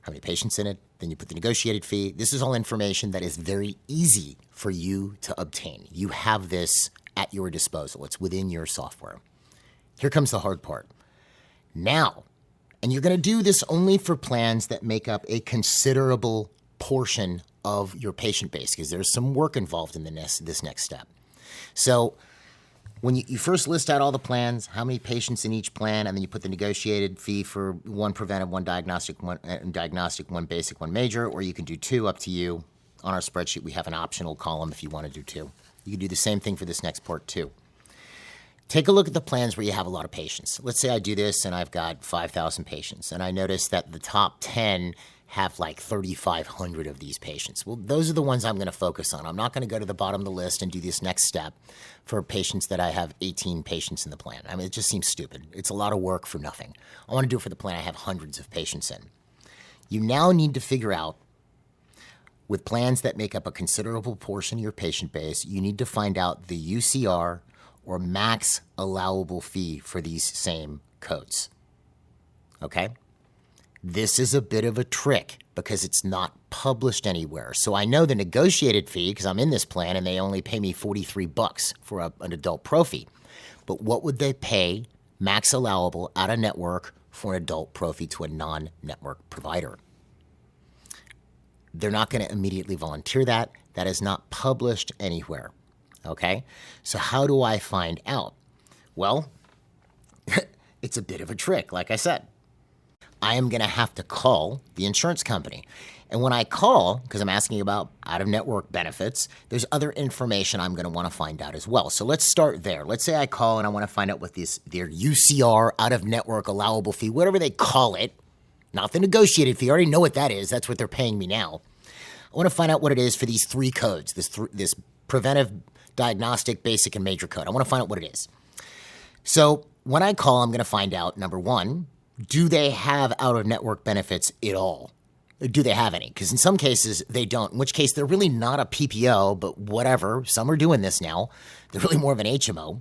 how many patients in it, then you put the negotiated fee. This is all information that is very easy for you to obtain. You have this at your disposal. It's within your software. Here comes the hard part. Now, and you're going to do this only for plans that make up a considerable portion of your patient base, because there's some work involved in this next step. So when you first list out all the plans, how many patients in each plan, and then you put the negotiated fee for one preventive, one diagnostic, one basic, one major, or you can do two, up to you. On our spreadsheet, we have an optional column if you want to do two. You can do the same thing for this next part too. Take a look at the plans where you have a lot of patients. Let's say I do this and I've got 5,000 patients, and I notice that the top 10 have like 3,500 of these patients. Well, those are the ones I'm going to focus on. I'm not going to go to the bottom of the list and do this next step for patients that I have 18 patients in the plan. I mean, it just seems stupid. It's a lot of work for nothing. I want to do it for the plan I have hundreds of patients in. You now need to figure out, with plans that make up a considerable portion of your patient base, you need to find out the UCR, or max allowable fee, for these same codes. Okay? This is a bit of a trick because it's not published anywhere. So I know the negotiated fee because I'm in this plan and they only pay me $43 for an adult pro fee. But what would they pay max allowable out of network for an adult pro fee to a non-network provider? They're not going to immediately volunteer that. That is not published anywhere. Okay? So how do I find out? Well, it's a bit of a trick, like I said. I am going to have to call the insurance company. And when I call, because I'm asking about out-of-network benefits, there's other information I'm going to want to find out as well. So let's start there. Let's say I call and I want to find out what their UCR, out-of-network allowable fee, whatever they call it, not the negotiated fee. I already know what that is. That's what they're paying me now. I want to find out what it is for these three codes, this preventive, diagnostic, basic, and major code. I want to find out what it is. So when I call, I'm going to find out, number one, do they have out-of-network benefits at all? Do they have any? Because in some cases, they don't, in which case they're really not a PPO, but whatever. Some are doing this now. They're really more of an HMO.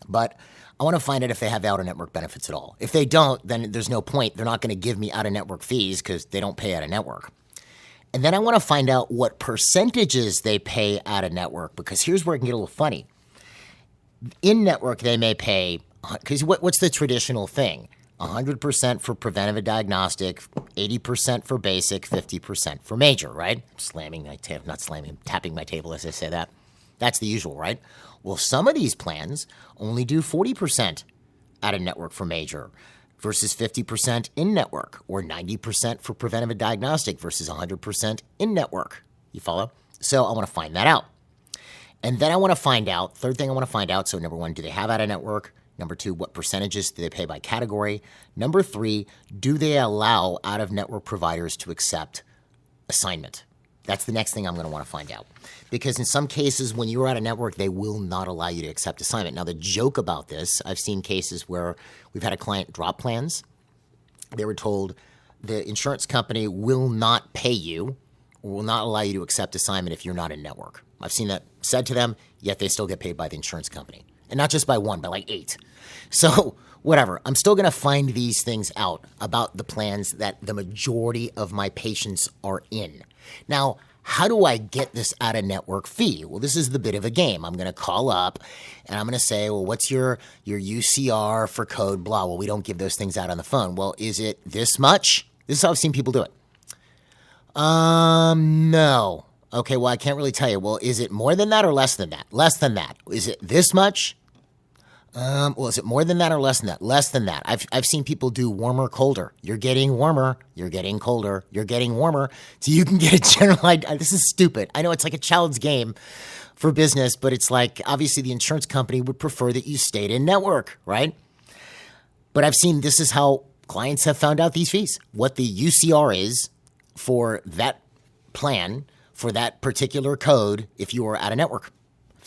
But I want to find out if they have out-of-network benefits at all. If they don't, then there's no point. They're not going to give me out-of-network fees because they don't pay out-of-network. And then I want to find out what percentages they pay out-of-network, because here's where it can get a little funny. In-network, they may pay, because what's the traditional thing? 100% for preventive diagnostic, 80% for basic, 50% for major, right? Tapping my table as I say that. That's the usual, right? Well, some of these plans only do 40% out-of-network for major versus 50% in-network, or 90% for preventive diagnostic versus 100% in-network. You follow? So I want to find that out. And then I want to find out, third thing I want to find out, so number one, do they have out-of-network? Number two, what percentages do they pay by category? Number three, do they allow out-of-network providers to accept assignment? That's the next thing I'm going to want to find out. Because in some cases, when you're out-of-network, they will not allow you to accept assignment. Now, the joke about this, I've seen cases where we've had a client drop plans. They were told the insurance company will not pay you or will not allow you to accept assignment if you're not in network. I've seen that said to them, yet they still get paid by the insurance company. And not just by one, by like 8. So whatever, I'm still going to find these things out about the plans that the majority of my patients are in. Now, how do I get this out-of-network fee? Well, this is the bit of a game. I'm going to call up and I'm going to say, well, what's your UCR for code blah? Well, we don't give those things out on the phone. Well, is it this much? This is how I've seen people do it. No. Okay, well, I can't really tell you. Well, is it more than that or less than that? Less than that. Is it this much? Well, is it more than that or less than that? Less than that. I've seen people do warmer, colder. You're getting warmer. You're getting colder. You're getting warmer. So you can get a general idea. This is stupid. I know it's like a child's game for business, but it's like, obviously the insurance company would prefer that you stayed in network, right? But I've seen this is how clients have found out these fees. What the UCR is for that plan, for that particular code, if you are out of network.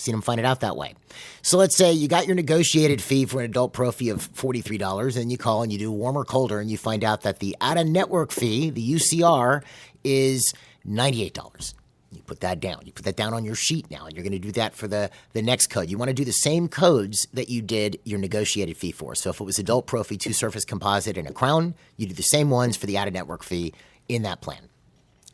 Seen them find it out that way. So let's say you got your negotiated fee for an adult pro fee of $43, and you call and you do warm or colder, and you find out that the out-of-network fee, the UCR, is $98. You put that down. You put that down on your sheet now, and you're going to do that for the next code. You want to do the same codes that you did your negotiated fee for. So if it was adult pro fee, 2-surface composite, and a crown, you do the same ones for the out-of-network fee in that plan.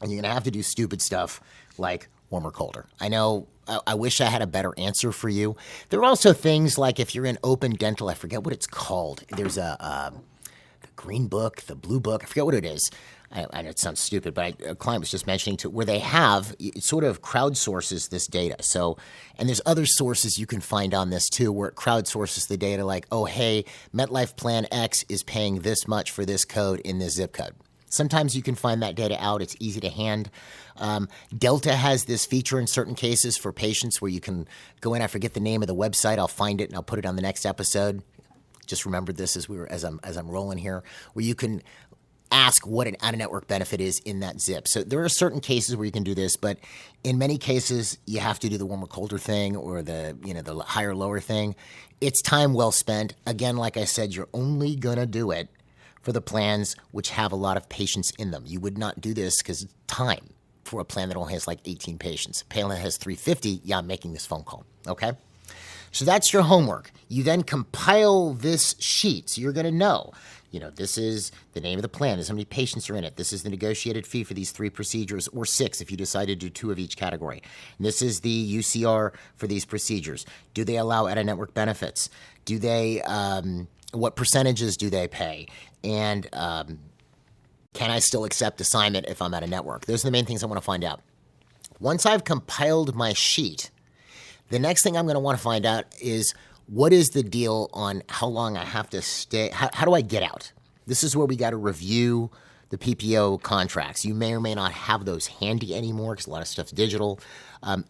And you're going to have to do stupid stuff like warm or colder. I know I wish I had a better answer for you. There are also things like if you're in open dental, I forget what it's called. There's the green book, the blue book, I forget what it is. I know it sounds stupid, but a client was just mentioning where they have, it sort of crowdsources this data. So, and there's other sources you can find on this too, where it crowdsources the data like, oh, hey, MetLife Plan X is paying this much for this code in this zip code. Sometimes you can find that data out. It's easy to hand. Delta has this feature in certain cases for patients where you can go in. I forget the name of the website. I'll find it and I'll put it on the next episode. Just remembered this as I'm rolling here, where you can ask what an out-of-network benefit is in that zip. So there are certain cases where you can do this, but in many cases you have to do the warmer colder thing or the higher lower thing. It's time well spent. Again, like I said, you're only gonna do it for the plans which have a lot of patients in them. You would not do this because it's time for a plan that only has like 18 patients. A plan that has 350, yeah, I'm making this phone call, okay? So that's your homework. You then compile this sheet. So you're going to know, this is the name of the plan. This is how many patients are in it. This is the negotiated fee for these 3 procedures, or 6 if you decide to do 2 of each category. And this is the UCR for these procedures. Do they allow out-of-network benefits? Do they, what percentages do they pay? And can I still accept assignment if I'm out of network? Those are the main things I want to find out. Once I've compiled my sheet, the next thing I'm going to want to find out is what is the deal on how long I have to stay? How do I get out? This is where we got to review the PPO contracts. You may or may not have those handy anymore because a lot of stuff's digital.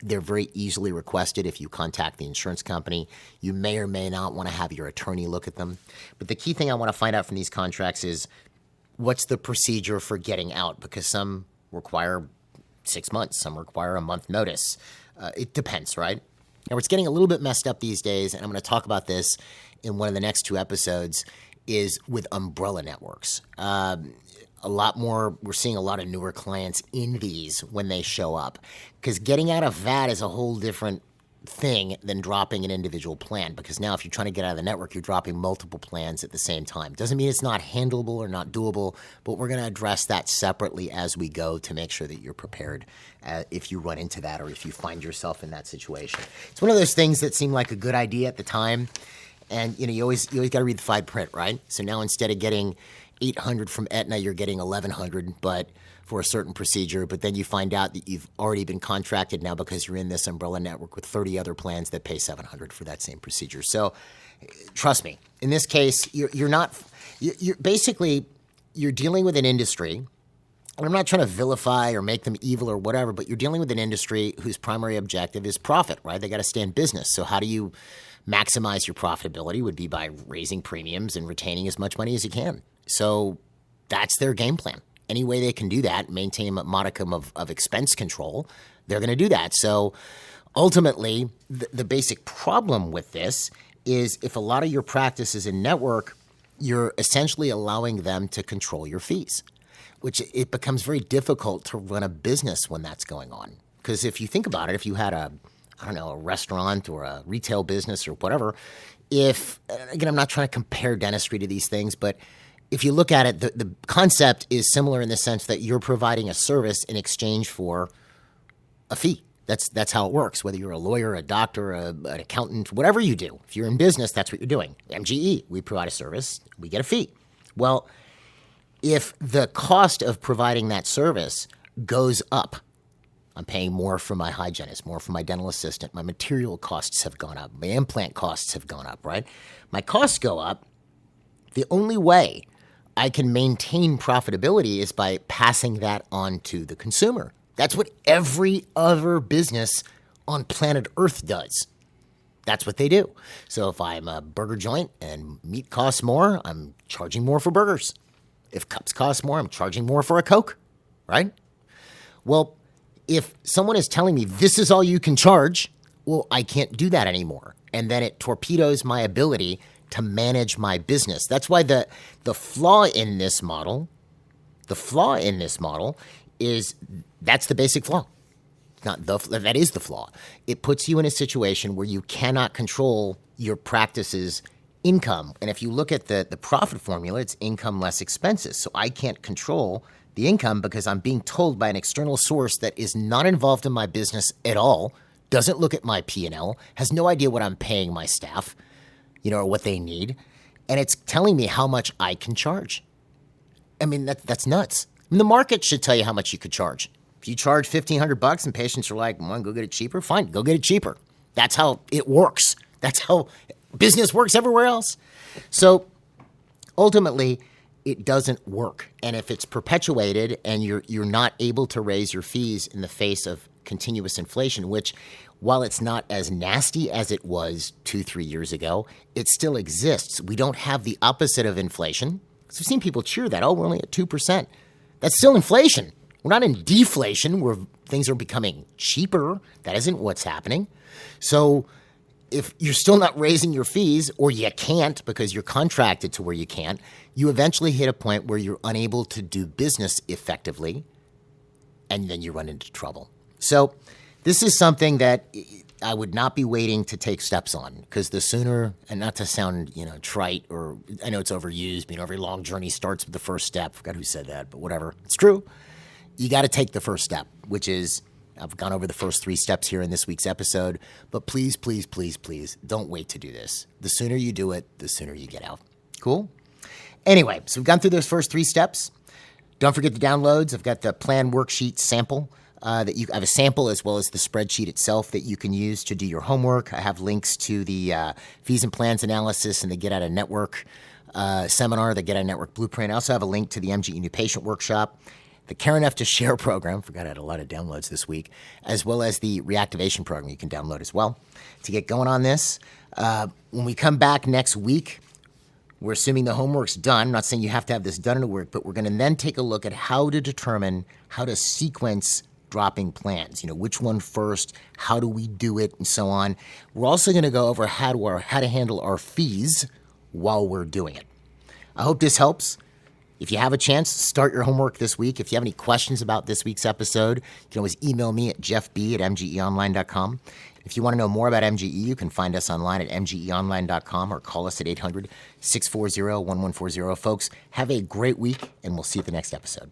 They're very easily requested if you contact the insurance company. You may or may not want to have your attorney look at them. But the key thing I want to find out from these contracts is what's the procedure for getting out, because some require 6 months, some require a month notice. It depends, right? Now, what's getting a little bit messed up these days, and I'm going to talk about this in one of the next 2 episodes, is with umbrella networks. We're seeing a lot of newer clients in these when they show up, because getting out of that is a whole different thing than dropping an individual plan, because now if you're trying to get out of the network, you're dropping multiple plans at the same time. Doesn't mean it's not handleable or not doable, but we're going to address that separately as we go to make sure that you're prepared if you run into that or if you find yourself in that situation. It's one of those things that seemed like a good idea at the time, and you always got to read the fine print, right? So now instead of getting $800 from Aetna, you're getting $1,100, but for a certain procedure, but then you find out that you've already been contracted now because you're in this umbrella network with 30 other plans that pay $700 for that same procedure. So trust me, in this case, you're basically dealing with an industry, and I'm not trying to vilify or make them evil or whatever, but you're dealing with an industry whose primary objective is profit, right? They got to stay in business. So how do you maximize your profitability? Would be by raising premiums and retaining as much money as you can. So that's their game plan. Any way they can do that, maintain a modicum of expense control, they're going to do that. So ultimately, the basic problem with this is if a lot of your practice is in network, you're essentially allowing them to control your fees, which it becomes very difficult to run a business when that's going on. Because if you think about it, if you had a restaurant or a retail business or whatever, again, I'm not trying to compare dentistry to these things, but if you look at it, the concept is similar in the sense that you're providing a service in exchange for a fee. That's how it works, whether you're a lawyer, a doctor, an accountant, whatever you do. If you're in business, that's what you're doing. MGE, we provide a service, we get a fee. Well, if the cost of providing that service goes up, I'm paying more for my hygienist, more for my dental assistant, my material costs have gone up, my implant costs have gone up, right? My costs go up. The only way I can maintain profitability is by passing that on to the consumer. That's what every other business on planet Earth does. That's what they do. So if I'm a burger joint and meat costs more, I'm charging more for burgers. If cups cost more, I'm charging more for a Coke, right? Well, if someone is telling me this is all you can charge, well, I can't do that anymore. And then it torpedoes my ability to manage my business. That's why the flaw in this model, is that's the basic flaw. That is the flaw. It puts you in a situation where you cannot control your practice's income. And if you look at the profit formula, it's income less expenses. So I can't control the income because I'm being told by an external source that is not involved in my business at all, doesn't look at my P&L, has no idea what I'm paying my staff, or what they need. And it's telling me how much I can charge. I mean, that's nuts. I mean, the market should tell you how much you could charge. If you charge $1,500 and patients are like, "Want to go get it cheaper?" Fine, go get it cheaper. That's how it works. That's how business works everywhere else. So ultimately, it doesn't work. And if it's perpetuated and you're not able to raise your fees in the face of continuous inflation, which, while it's not as nasty as it was 2-3 years ago, it still exists. We don't have the opposite of inflation. So we've seen people cheer that. Oh, we're only at 2%. That's still inflation. We're not in deflation where things are becoming cheaper. That isn't what's happening. So if you're still not raising your fees, or you can't because you're contracted to where you can't, you eventually hit a point where you're unable to do business effectively, and then you run into trouble. So this is something that I would not be waiting to take steps on, because the sooner, and not to sound, trite, or I know it's overused, every long journey starts with the first step. I forgot who said that, but whatever. It's true. You got to take the first step, which is, I've gone over the first 3 steps here in this week's episode, but please, please, please, please don't wait to do this. The sooner you do it, the sooner you get out. Cool? Anyway, so we've gone through those first 3 steps. Don't forget the downloads. I've got the plan worksheet sample. I have a sample as well as the spreadsheet itself that you can use to do your homework. I have links to the fees and plans analysis and the Get Out of Network seminar, the Get Out of Network blueprint. I also have a link to the MGE New Patient Workshop, the Care Enough to Share program. Forgot I had a lot of downloads this week, as well as the reactivation program you can download as well to get going on this. When we come back next week, we're assuming the homework's done. I'm not saying you have to have this done in a week, but we're going to then take a look at how to determine how to sequence dropping plans. Which one first, how do we do it, and so on. We're also going to go over how to handle our fees while we're doing it. I hope this helps. If you have a chance, start your homework this week. If you have any questions about this week's episode, you can always email me at jeffb@mgeonline.com. If you want to know more about MGE, you can find us online at mgeonline.com or call us at 800-640-1140. Folks, have a great week, and we'll see you at the next episode.